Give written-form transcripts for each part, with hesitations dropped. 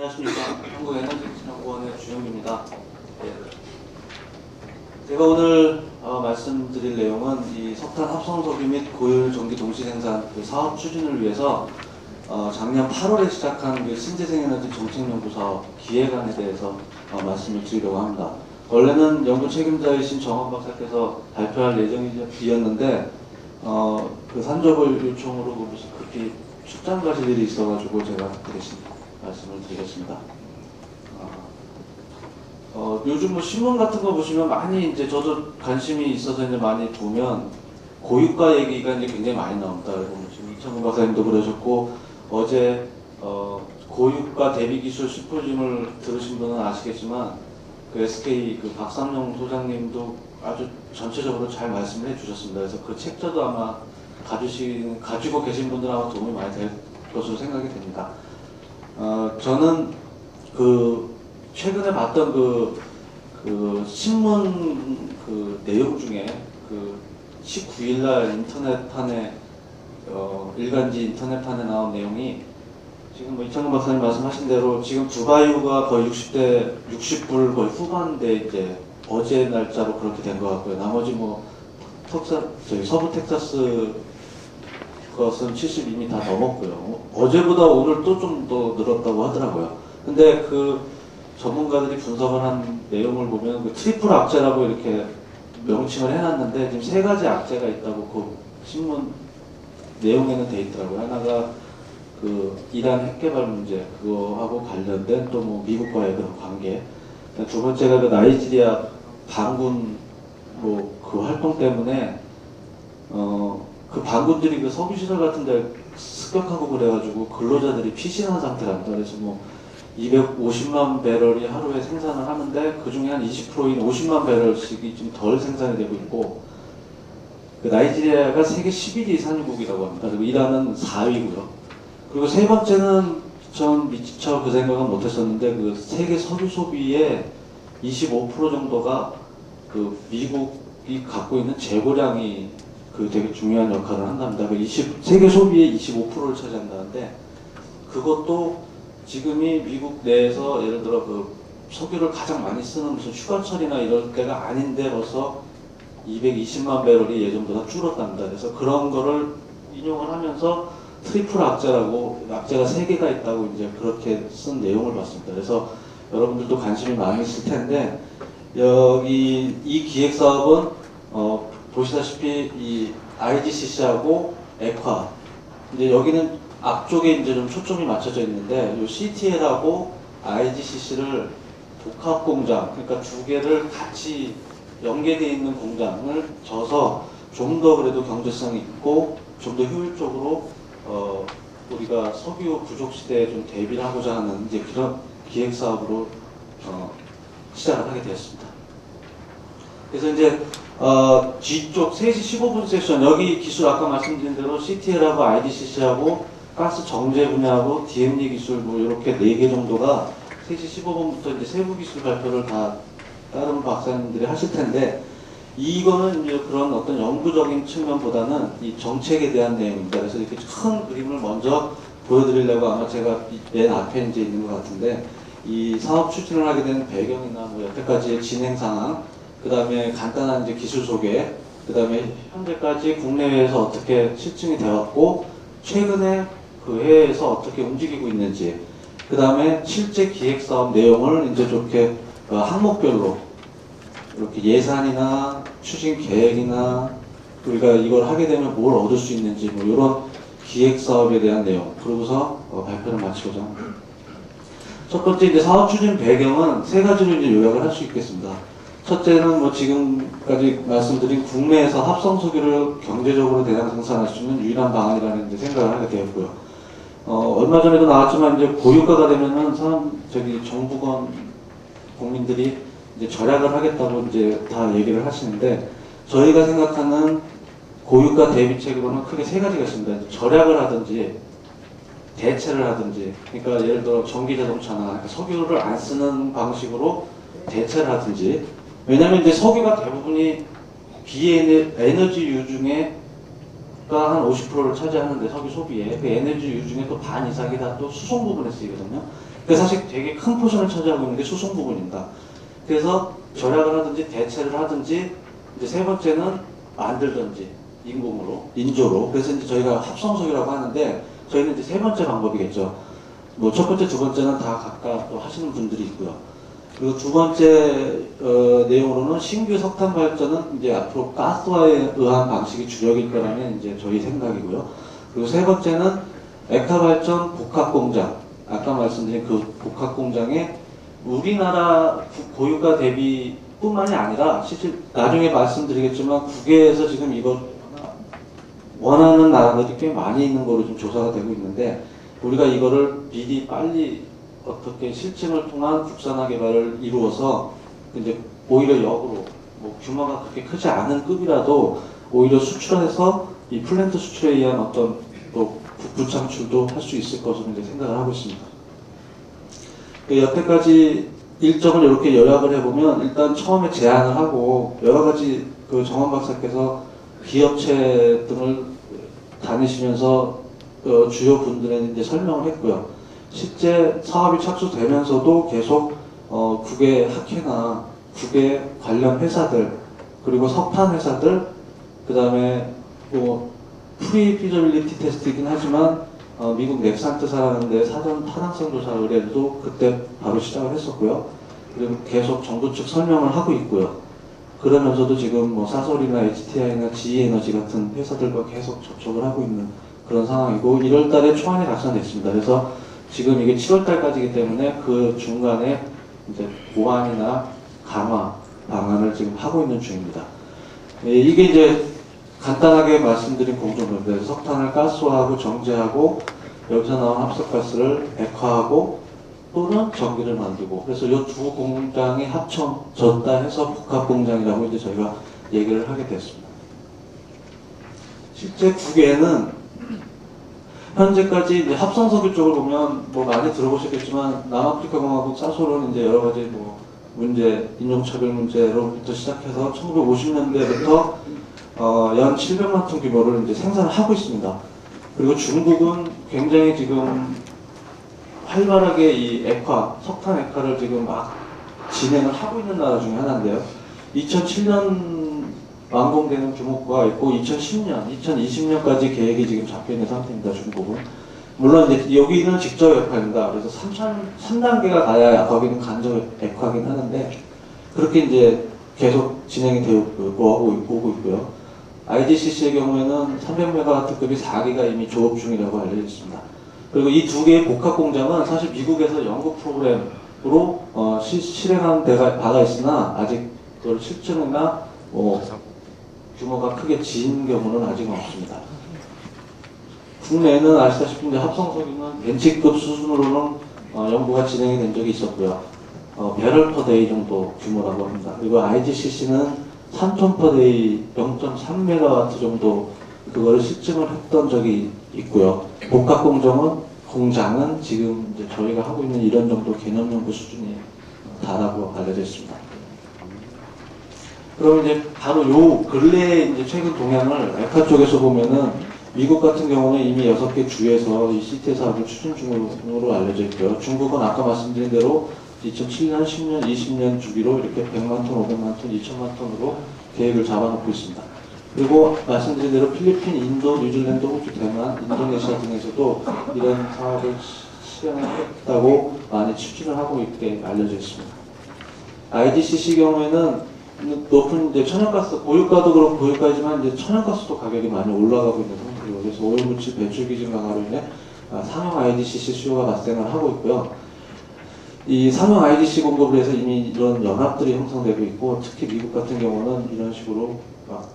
안녕하십니까. 한국에너지진흥원의 주영입니다. 네. 제가 오늘 말씀드릴 내용은 이 석탄 합성석유 및 고효율 전기 동시 생산 그 사업 추진을 위해서 작년 8월에 시작한 그 신재생에너지 정책연구 사업 기획안에 대해서 말씀을 드리려고 합니다. 원래는 연구 책임자이신 정원 박사께서 발표할 예정이었는데 그 산적을 요청으로 그렇게 출장 가실 일이 있어가지고 제가 대신 말씀을 드리겠습니다. 요즘 뭐 신문 같은 거 보시면 많이 이제 저도 관심이 있어서 이제 많이 보면 고유가 얘기가 이제 굉장히 많이 나옵니다. 지금 이창훈 박사님도 그러셨고 어제 고유가 대비 기술 심포지움을 들으신 분은 아시겠지만 그 SK 그 박삼용 소장님도 아주 전체적으로 잘 말씀을 해주셨습니다. 그래서 그 책자도 아마 가지고 계신 분들 아마 도움이 많이 될 것으로 생각이 됩니다. 저는 그 최근에 봤던 그 신문 그 내용 중에 그 19일날 인터넷판에 일간지 인터넷판에 나온 내용이 지금 뭐 이창근 박사님 말씀하신 대로 지금 두바이유가 거의 60불 거의 후반대 이제 어제 날짜로 그렇게 된 것 같고요. 나머지 뭐 서부 텍사스 것은 70 이미 다 넘었고요. 어제보다 오늘 또 좀 더 늘었다고 하더라고요. 근데 그 전문가들이 분석을 한 내용을 보면 그 트리플 악재라고 이렇게 명칭을 해놨는데 지금 세 가지 악재가 있다고 그 신문 내용에는 돼 있더라고요. 하나가 그 이란 핵개발 문제 그거하고 관련된 또 뭐 미국과의 그런 관계. 두 번째가 그 나이지리아 반군 뭐 그 활동 때문에 그 반군들이 그 석유시설 같은 데 습격하고 그래가지고 근로자들이 피신한 상태랍니다. 그래서 뭐 250만 배럴이 하루에 생산을 하는데 그 중에 한 20%인 50만 배럴씩이 좀 덜 생산이 되고 있고 그 나이지리아가 세계 11위 산유국이라고 합니다. 그리고 이란은 4위고요. 그리고 세 번째는 전 미처 그 생각은 못했었는데 그 세계 석유 소비의 25% 정도가 그 미국이 갖고 있는 재고량이 그 되게 중요한 역할을 한답니다. 그 세계 소비의 25%를 차지한다는데 그것도 지금이 미국 내에서 예를 들어 그 석유를 가장 많이 쓰는 무슨 휴가철이나 이럴 때가 아닌데 벌써 220만 배럴이 예전보다 줄었답니다. 그래서 그런 거를 인용을 하면서 트리플 악재라고 악재가 3개가 있다고 이제 그렇게 쓴 내용을 봤습니다. 그래서 여러분들도 관심이 많이 있을 텐데 여기 이 기획 사업은 보시다시피 이 IGCC하고 액화 이제 여기는 앞쪽에 이제 좀 초점이 맞춰져 있는데 이 CTL하고 IGCC를 복합 공장 그러니까 두 개를 같이 연계되어 있는 공장을 져서 좀 더 그래도 경제성이 있고 좀 더 효율적으로 우리가 석유 부족 시대에 좀 대비를 하고자 하는 이제 그런 기획 사업으로 시작을 하게 되었습니다. 그래서 이제 뒤쪽 3시 15분 세션 여기 기술 아까 말씀드린 대로 CTL하고 IGCC하고 가스 정제 분야하고 DMD 기술 뭐 이렇게 4개 정도가 3시 15분부터 이제 세부 기술 발표를 다 다른 박사님들이 하실 텐데 이거는 이제 그런 어떤 연구적인 측면보다는 이 정책에 대한 내용입니다. 그래서 이렇게 큰 그림을 먼저 보여드리려고 아마 제가 맨 앞에 이제 있는 것 같은데 이 사업 추진을 하게 된 배경이나 뭐 여태까지의 진행 상황, 그 다음에 간단한 이제 기술 소개, 그 다음에 현재까지 국내외에서 어떻게 실증이 되었고 최근에 그 해외에서 어떻게 움직이고 있는지, 그 다음에 실제 기획 사업 내용을 이제 이렇게 항목별로 이렇게 예산이나 추진 계획이나 우리가 이걸 하게 되면 뭘 얻을 수 있는지 뭐 이런 기획 사업에 대한 내용 그러고서 발표를 마치고자 합니다. 첫 번째 이제 사업 추진 배경은 3가지로 이제 요약을 할 수 있겠습니다. 첫째는 뭐 지금까지 말씀드린 국내에서 합성 석유를 경제적으로 대량 생산할 수 있는 유일한 방안이라는 이제 생각을 하게 되었고요. 얼마 전에도 나왔지만 이제 고유가가 되면은 정부건 국민들이 이제 절약을 하겠다고 이제 다 얘기를 하시는데 저희가 생각하는 고유가 대비책으로는 크게 3가지가 있습니다. 절약을 하든지 대체를 하든지 그러니까 예를 들어 전기자동차나 석유를 안 쓰는 방식으로 대체를 하든지 왜냐하면 이제 석유가 대부분이 비에너지 유중에 가 한 50%를 차지하는데 석유 소비에 그 에너지 유 중에 또 반 이상이 다 또 수송 부분에 쓰이거든요. 그 사실 되게 큰 포션을 차지하고 있는 게 수송 부분입니다. 그래서 절약을 하든지 대체를 하든지 이제 세 번째는 만들든지 인공으로, 인조로. 그래서 이제 저희가 합성석이라고 하는데 저희는 이제 세 번째 방법이겠죠. 뭐 첫 번째, 두 번째는 다 각각 또 하시는 분들이 있고요. 그리고 두 번째 내용으로는 신규 석탄 발전은 이제 앞으로 가스화에 의한 방식이 주력일 거라는 이제 저희 생각이고요. 그리고 세 번째는 액화 발전 복합 공장. 아까 말씀드린 그 복합 공장에 우리나라 고유가 대비뿐만이 아니라 실제 나중에 말씀드리겠지만 국외에서 지금 이걸 원하는 나라들이 꽤 많이 있는 거로 좀 조사가 되고 있는데 우리가 이거를 미리 빨리 어떻게 실증을 통한 국산화 개발을 이루어서 이제 오히려 역으로 뭐 규모가 그렇게 크지 않은 급이라도 오히려 수출해서 이 플랜트 수출에 의한 어떤 또 부창출도 할 수 있을 것으로 이제 생각을 하고 있습니다. 여태까지 일정을 이렇게 요약을 해보면 일단 처음에 제안을 하고 여러 가지 그 정원 박사께서 기업체 등을 다니시면서 주요 분들에게 이제 설명을 했고요. 실제 사업이 착수되면서도 계속 국외 학회나 국외 관련 회사들 그리고 석탄 회사들 그 다음에 뭐 프리 피저빌리티 테스트이긴 하지만 미국 넥산트사라는데 사전 타당성 조사 의뢰도 그때 바로 시작을 했었고요. 그리고 계속 정부 측 설명을 하고 있고요. 그러면서도 지금 뭐 사솔이나 HTI나 GE에너지 같은 회사들과 계속 접촉을 하고 있는 그런 상황이고 1월달에 초안이 작성됐습니다. 그래서 지금 이게 7월달까지이기 때문에 그 중간에 이제 보완이나 강화 방안을 지금 하고 있는 중입니다. 이게 이제 간단하게 말씀드린 공정입니다. 석탄을 가스화하고 정제하고 여기서 나온 합석가스를 액화하고 또는 전기를 만들고 그래서 이 두 공장이 합쳐졌다 해서 복합공장이라고 이제 저희가 얘기를 하게 됐습니다. 실제 국외에는 현재까지 이제 합성석유 쪽을 보면 뭐 많이 들어보셨겠지만 남아프리카 공화국 사솔은 이제 여러 가지 뭐 문제, 인종차별 문제로부터 시작해서 1950년대부터 연 700만 톤 규모를 이제 생산을 하고 있습니다. 그리고 중국은 굉장히 지금 활발하게 이 액화, 석탄 액화를 지금 막 진행을 하고 있는 나라 중에 하나인데요. 2007년 완공되는 규모가 있고 2010년, 2020년까지 계획이 지금 잡혀 있는 상태입니다. 중국은. 물론 이제 여기는 직접 액화입니다. 그래서 3단계가 가야 거기는 간접 액화긴 하는데 그렇게 이제 계속 진행이 되고 오고 있고요. IGCC의 경우에는 300MW급이 4기가 이미 조업 중이라고 알려져 있습니다. 그리고 이 두 개의 복합 공장은 사실 미국에서 연구 프로그램으로 실행한 바가 있으나 아직 그걸 실증이나 규모가 크게 진 경우는 아직은 없습니다. 국내에는 아시다시피 이제 합성석유는 벤치급 수준으로는 연구가 진행이 된 적이 있었고요. 배럴 퍼 데이 정도 규모라고 합니다. 그리고 IGCC는 3톤 퍼 데이 0.3메가와트 정도 그거를 실증을 했던 적이 있고요. 복합 공장은 지금 이제 저희가 하고 있는 이런 정도 개념 연구 수준이 다라고 알려져 있습니다. 그럼 이제 바로 요 근래에 이제 최근 동향을 액화 쪽에서 보면은 미국 같은 경우는 이미 6개 주에서 이 CTA 사업을 추진 중으로 알려져 있고요. 중국은 아까 말씀드린 대로 2007년, 10년, 20년 주기로 이렇게 100만 톤, 500만 톤, 2천만 톤으로 계획을 잡아놓고 있습니다. 그리고 말씀드린 대로 필리핀, 인도, 뉴질랜드, 호주, 대만, 인도네시아 등에서도 이런 사업을 시행하겠다고 많이 추진을 하고 있게 알려져 있습니다. IGCC 경우에는 높은 이제 천연가스, 고유가도 그렇고 고유가이지만 이제 천연가스도 가격이 많이 올라가고 있는 상태고요. 그래서 오염물질 배출 기준 강화로 인해 상용 IGCC 수요가 발생을 하고 있고요. 이 상용 IGC 공급을 해서 이미 이런 연합들이 형성되고 있고 특히 미국 같은 경우는 이런 식으로 막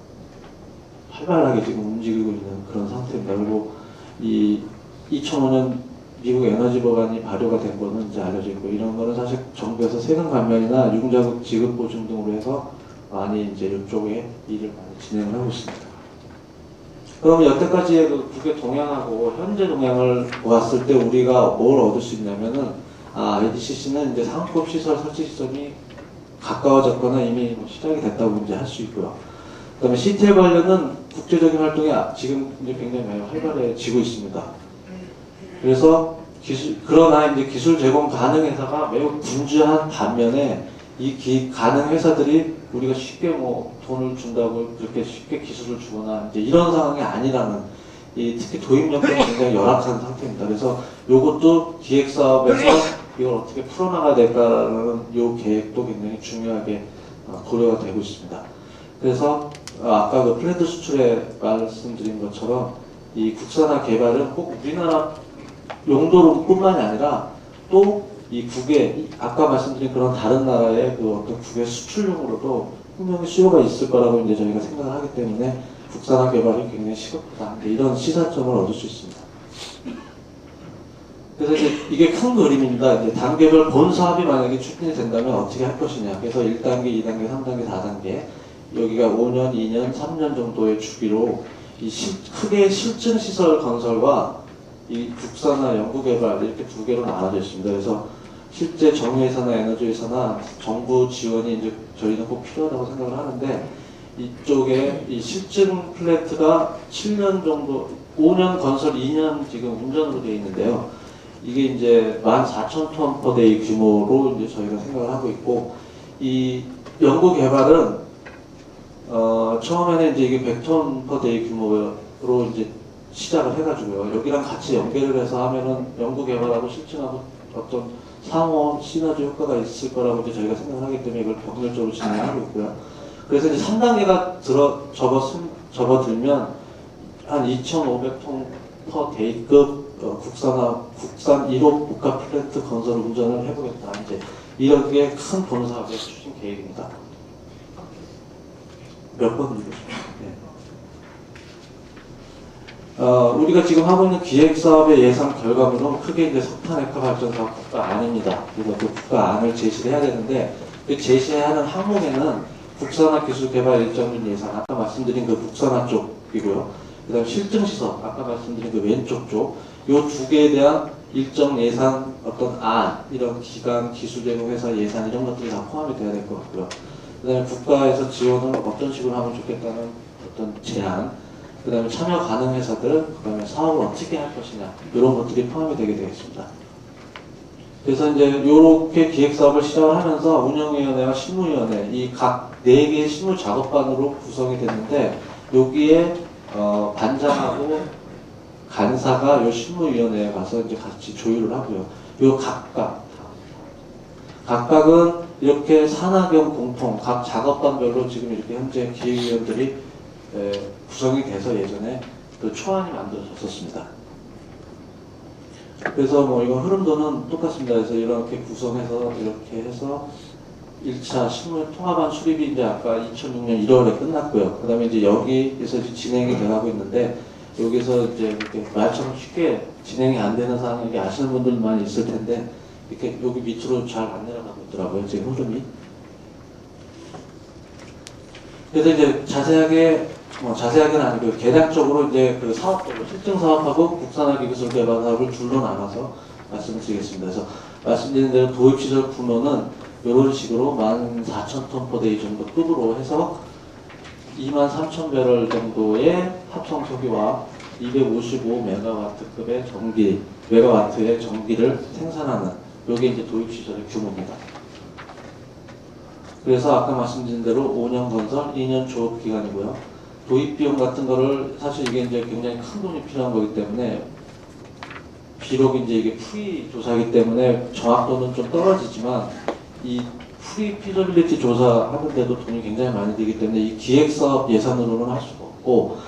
활발하게 지금 움직이고 있는 그런 상태입니다. 그리고 이 2005년 미국 에너지 법안이 발효가 된 거는 이제 알려져 있고 이런 거는 사실 정부에서 세금 감면이나 유증자국 지급 보증 등으로 해서 많이 이제 이쪽에 일을 많이 진행을 하고 있습니다. 그러면 여태까지의 그 국외 동향하고 현재 동향을 보았을 때 우리가 뭘 얻을 수 있냐면은 IDCC는 이제 상급 시설 설치 시점이 가까워졌거나 이미 시작이 됐다고 이제 할 수 있고요. 그다음에 CTL 관련은 국제적인 활동이 지금 이제 굉장히 많이 활발해지고 있습니다. 그래서 그러나 이제 기술 제공 가능 회사가 매우 분주한 반면에 이 가능 회사들이 우리가 쉽게 뭐 돈을 준다고 그렇게 쉽게 기술을 주거나 이제 이런 상황이 아니라는 특히 도입 여건이 굉장히 열악한 상태입니다. 그래서 이것도 기획 사업에서 이걸 어떻게 풀어나가야 될까라는 이 계획도 굉장히 중요하게 고려가 되고 있습니다. 그래서 아까 그 플랜트 수출에 말씀드린 것처럼 이 국산화 개발은 꼭 우리나라 용도로뿐만이 아니라 또 이 국외, 아까 말씀드린 그런 다른 나라의 그 어떤 국외 수출용으로도 분명히 수요가 있을 거라고 이제 저희가 생각을 하기 때문에 국산화 개발이 굉장히 시급하다. 이런 시사점을 얻을 수 있습니다. 그래서 이제 이게 큰 그림입니다. 이제 단계별 본 사업이 만약에 추진이 된다면 어떻게 할 것이냐. 그래서 1단계, 2단계, 3단계, 4단계. 여기가 5년, 2년, 3년 정도의 주기로 크게 실증 시설 건설과 이 국산화 연구개발 이렇게 두 개로 나눠져 있습니다. 그래서 실제 정유회사나 에너지회사나 정부 지원이 이제 저희는 꼭 필요하다고 생각을 하는데 이쪽에 이 실증 플랜트가 7년 정도, 5년 건설 2년 지금 운전으로 되어 있는데요. 이게 이제 14,000톤 per day 규모로 이제 저희가 생각을 하고 있고 이 연구개발은 처음에는 이제 이게 100톤 per day 규모로 이제 시작을 해가지고요. 여기랑 같이 연계를 해서 하면은 연구개발하고 실증하고 어떤 상호 시너지 효과가 있을 거라고 이제 저희가 생각을 하기 때문에 이걸 병렬적으로 진행하고 있고요. 그래서 이제 3단계가 접어들면 한 2,500톤 per day급 국산 1호 복합 플랜트 건설 운전을 해보겠다. 이제 이런 게 큰 본사업의 추진 계획입니다. 몇 번 읽으십니까? 우리가 지금 하고 있는 기획사업의 예상 결과물은 크게 이제 석탄핵화 발전사업 국가안입니다. 그리고 그 국가안을 제시를 해야 되는데 그 제시하는 항목에는 국산화 기술 개발 일정률 예산, 아까 말씀드린 그 국산화 쪽이고요. 그 다음에 실증시설, 아까 말씀드린 그 왼쪽 쪽, 요 두 개에 대한 일정 예산, 어떤 안, 이런 기간, 기술 제공 회사 예산 이런 것들이 다 포함이 돼야 될 것 같고요. 그 다음에 국가에서 지원을 어떤 식으로 하면 좋겠다는 어떤 제안, 그 다음에 참여 가능 회사들, 그 다음에 사업을 어떻게 할 것이냐, 이런 것들이 포함이 되게 되겠습니다. 그래서 이제 이렇게 기획사업을 시작을 하면서 운영위원회와 실무위원회, 이 각 4개의 실무 작업반으로 구성이 됐는데, 여기에 반장하고 간사가 요 실무위원회에 가서 이제 같이 조율을 하고요. 요 각각은 이렇게 산하경 공통, 각 작업반별로 지금 이렇게 현재 기획위원들이 구성이 돼서 예전에 그 초안이 만들어졌었습니다. 그래서 뭐 이건 흐름도는 똑같습니다. 그래서 이렇게 구성해서 이렇게 해서 1차 실무 통합안 수립이 이제 아까 2006년 1월에 끝났고요. 그 다음에 이제 여기에서 이제 진행이 돼가고 있는데 여기서 이제 이렇게 말처럼 쉽게 진행이 안 되는 상황이 아시는 분들 많이 있을 텐데 이렇게 여기 밑으로 잘 안 내려가고 있더라고요. 지금 흐름이. 그래서 이제 자세하게는 아니고 계략적으로 이제 그 사업별로 실증 사업하고 국산화 기술 개발 사업을 둘로 나눠서 말씀을 드리겠습니다. 그래서 말씀드린 대로 도입 시설 규모는 이런 식으로 14,000톤 per day 정도 급으로 해서 23,000배럴 정도의 합성 석유와 255메가와트급의 메가와트의 전기를 생산하는 요게 이제 도입 시설의 규모입니다. 그래서 아까 말씀드린 대로 5년 건설, 2년 조업 기간이고요. 도입 비용 같은 거를 사실 이게 이제 굉장히 큰 돈이 필요한 거기 때문에 비록 이제 이게 프리 조사이기 때문에 정확도는 좀 떨어지지만 이 프리 피저빌리티 조사하는데도 돈이 굉장히 많이 들기 때문에 이 기획사업 예산으로는 할 수가 없고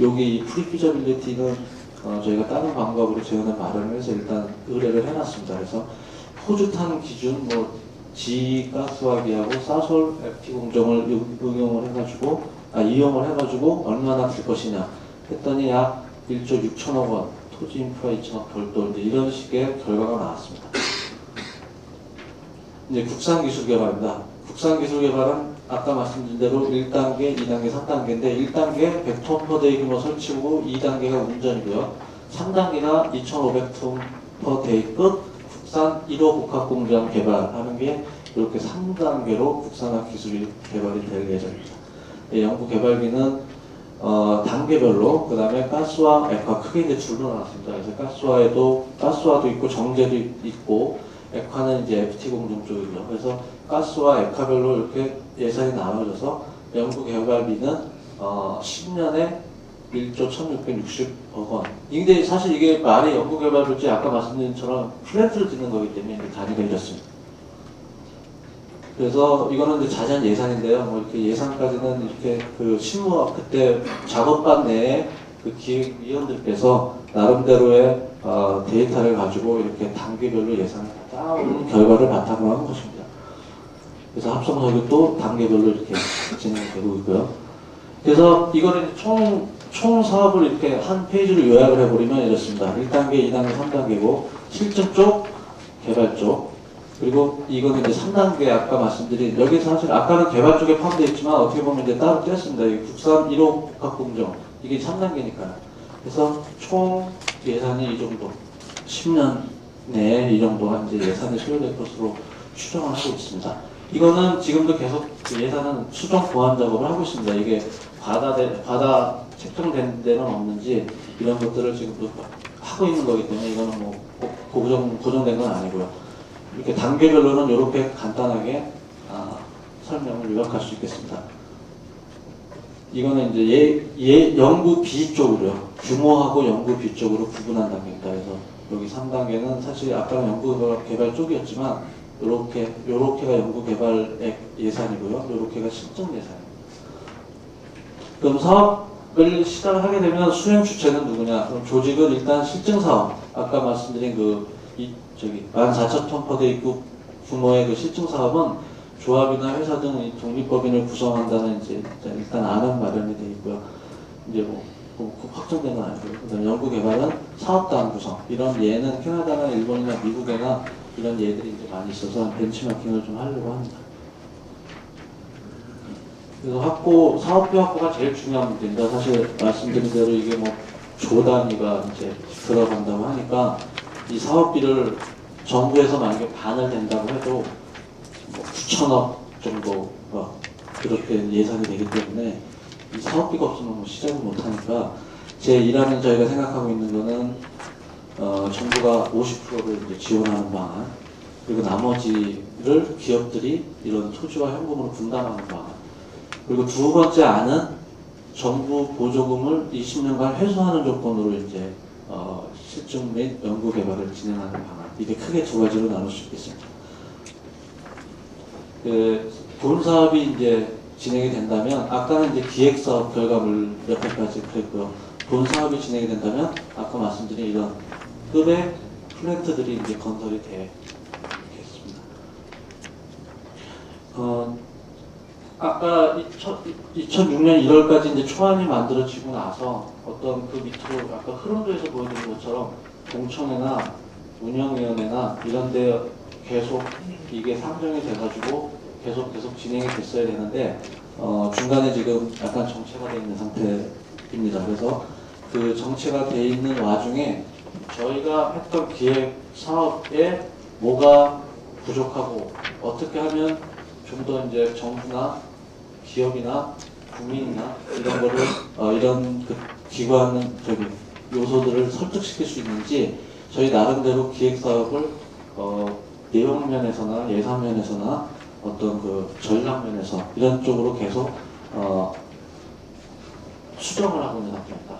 여기 이 프리 피저빌리티는 저희가 다른 방법으로 재원을 마련을 해서 일단 의뢰를 해놨습니다. 그래서 호주탄 기준 지가스화기하고 사솔 FT 공정을 이용을 해가지고 얼마나 들 것이냐 했더니 약 1조 6천억 원, 토지 인프라 2천억 별도 이런 식의 결과가 나왔습니다. 이제 국산기술 개발입니다. 국산기술 개발은 아까 말씀드린 대로 1단계, 2단계, 3단계인데 1단계 100톤 per day 규모 설치고 2단계가 운전이고요. 3단계가 2,500톤 per day급 국산 1호 복합공장 개발하는 게 이렇게 3단계로 국산화 기술이 개발이 될 예정입니다. 연구 개발비는 단계별로, 그 다음에 가스와 액화 크게 이제 둘로 나눴습니다. 그래서 가스화도 있고 정제도 있고, 액화는 이제 FT 공정 쪽이고요. 그래서 가스와 액화별로 이렇게 예산이 나눠져서 연구 개발비는 10년에 1조 1660억 원. 근데 사실 이게 말이 연구 개발비지 아까 말씀드린 것처럼 플랜트를 짓는 거기 때문에 단위가 이렇습니다. 그래서 이거는 이제 자세한 예산인데요. 뭐 이렇게 예산까지는 이렇게 그 실무 그때 작업반 내에 그 기획위원들께서 나름대로의 데이터를 가지고 이렇게 단계별로 예산을 짜온 결과를 바탕으로 한 것입니다. 그래서 합성석유도 단계별로 이렇게 진행되고 있고요. 그래서 이거는 총 사업을 이렇게 한 페이지로 요약을 해버리면 이렇습니다. 1단계, 2단계, 3단계고 실증 쪽, 개발 쪽, 그리고 이거는 이제 3단계 아까 말씀드린, 여기서 사실 아까는 개발 쪽에 포함되어 있지만 어떻게 보면 이제 따로 떼었습니다. 이 국산 1호 복합공정, 이게 3단계니까요. 그래서 총 예산이 이 정도, 10년 내에 이 정도가 이제 예산이 소요될 것으로 추정을 하고 있습니다. 이거는 지금도 계속 그 예산은 수정 보완 작업을 하고 있습니다. 이게 과다 책정된 데는 없는지 이런 것들을 지금도 하고 있는 거기 때문에 이거는 뭐 고정된 건 아니고요. 이렇게 단계별로는 이렇게 간단하게 설명을 요약할 수 있겠습니다. 이거는 이제 연구 B 쪽으로요. 규모하고 연구 B 쪽으로 구분한 단계입니다. 그래서 여기 3단계는 사실 아까는 연구 개발 쪽이었지만 요렇게가 연구 개발액 예산이고요. 요렇게가 실증 예산입니다. 그럼 사업을 시작을 하게 되면 수행 주체는 누구냐? 그럼 조직은 일단 실증 사업, 아까 말씀드린 14,000톤 퍼 데이 규모의 그 실증 사업은 조합이나 회사 등 독립법인을 구성한다는 이제 일단 안은 마련이 되어 있고요. 이제 뭐 확정된 건 아니고요. 그다음에 연구 개발은 사업단 구성, 이런 예는 캐나다나 일본이나 미국에나 이런 예들이 이제 많이 있어서 벤치마킹을 좀 하려고 합니다. 그래서 사업비 확보가 제일 중요한 문제입니다. 사실 말씀드린 대로 이게 뭐 조 단위가 이제 들어간다고 하니까 이 사업비를 정부에서 만약에 반을 낸다고 해도 뭐 9천억 정도가 그렇게 예산이 되기 때문에 이 사업비가 없으면 뭐 시작을 못하니까 제1항은 저희가 생각하고 있는 거는 정부가 50%를 이제 지원하는 방안, 그리고 나머지를 기업들이 이런 토지와 현금으로 분담하는 방안, 그리고 두 번째 안은 정부 보조금을 20년간 회수하는 조건으로 이제 실증 및 연구 개발을 진행하는 방안, 이게 크게 두 가지로 나눌 수 있겠습니다. 본 사업이 이제 진행이 된다면, 아까는 이제 기획사업 결과물 몇 회까지 그랬고요. 본 사업이 진행이 된다면, 아까 말씀드린 이런 급의 플랜트들이 이제 건설이 되겠습니다. 아까 2006년 1월까지 이제 초안이 만들어지고 나서 어떤 그 밑으로 아까 흐름도에서 보여드린 것처럼 공청회나 운영위원회나 이런 데 계속 이게 상정이 돼가지고 계속 진행이 됐어야 되는데 중간에 지금 약간 정체가 되어 있는 상태입니다. 그래서 그 정체가 되어 있는 와중에 저희가 했던 기획 사업에 뭐가 부족하고 어떻게 하면 좀 더 이제 정부나 기업이나 국민이나 이런 거를 이런 그 기관 요소들을 설득시킬 수 있는지 저희 나름대로 기획 사업을 내용 면에서나 예산 면에서나 어떤 그 전략 면에서 이런 쪽으로 계속 수정을 하고 있는 상태입니다.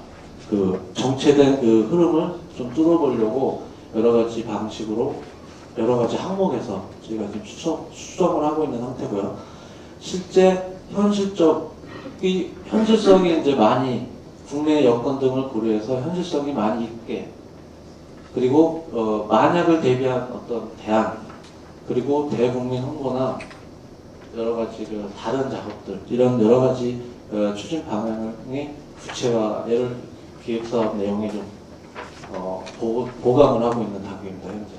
그 정체된 그 흐름을 좀 뚫어보려고 여러 가지 방식으로 여러 가지 항목에서 저희가 지금 수정을 하고 있는 상태고요. 실제 현실성이 이제 많이 국내 여건 등을 고려해서 현실성이 많이 있게, 그리고 만약을 대비한 어떤 대안, 그리고 대국민 홍보나 여러 가지 그 다른 작업들, 이런 여러 가지 추진 방향의 구체화를 기획사업 내용에 좀 보강을 하고 있는 단계입니다. 현재.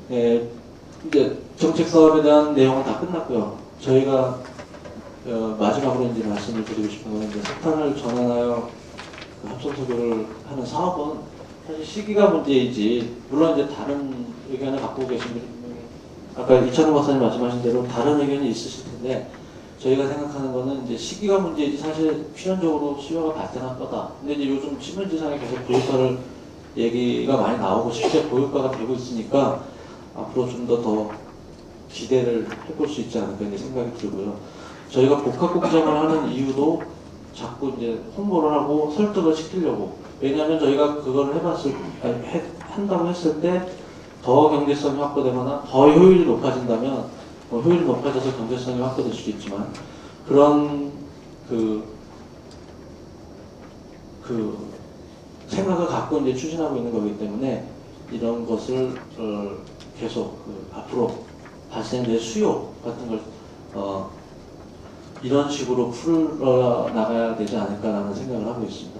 네, 이제 정책 사업에 대한 내용은 다 끝났고요. 저희가 마지막으로 이제 말씀을 드리고 싶은 건 이제 석탄을 전환하여 그 합성석유를 하는 사업은 사실 시기가 문제이지, 물론 이제 다른 의견을 갖고 계신 분이 아까 이찬호 박사님 말씀하신 대로 다른 의견이 있으실 텐데 저희가 생각하는 거는 이제 시기가 문제지 사실 필연적으로 수요가 발생할 거다. 근데 이제 요즘 신문지상에 계속 고유가를 얘기가 많이 나오고 실제 고유가가 되고 있으니까 앞으로 좀 더 기대를 해볼 수 있지 않을까 이런 생각이 들고요. 저희가 복합공정을 하는 이유도 자꾸 이제 홍보를 하고 설득을 시키려고. 왜냐하면 저희가 그걸 한다고 했을 때 더 경제성이 확보되거나 더 효율이 높아진다면 효율이 높아져서 경제성이 확보될 수도 있지만 그런 그 생각을 갖고 이제 추진하고 있는 거기 때문에 이런 것을 계속 앞으로 발생될 수요 같은 걸 이런 식으로 풀어 나가야 되지 않을까라는 생각을 하고 있습니다.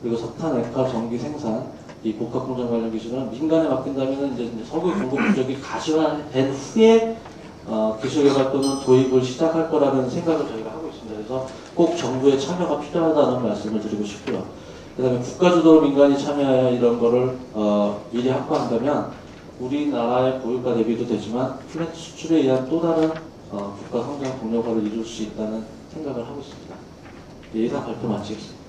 그리고 석탄, 액화, 전기 생산 이 복합공정 관련 기술은 민간에 맡긴다면 이제 석유 공급 부족이 가시화된 후에 기술 개발 또는 도입을 시작할 거라는 생각을 저희가 하고 있습니다. 그래서 꼭 정부의 참여가 필요하다는 말씀을 드리고 싶고요. 그 다음에 국가주도로 민간이 참여하여 이런 거를 미리 확보한다면 우리나라의 고유가 대비도 되지만 플랜트 수출에 의한 또 다른 국가 성장 동력화를 이룰 수 있다는 생각을 하고 있습니다. 예상 발표 마치겠습니다.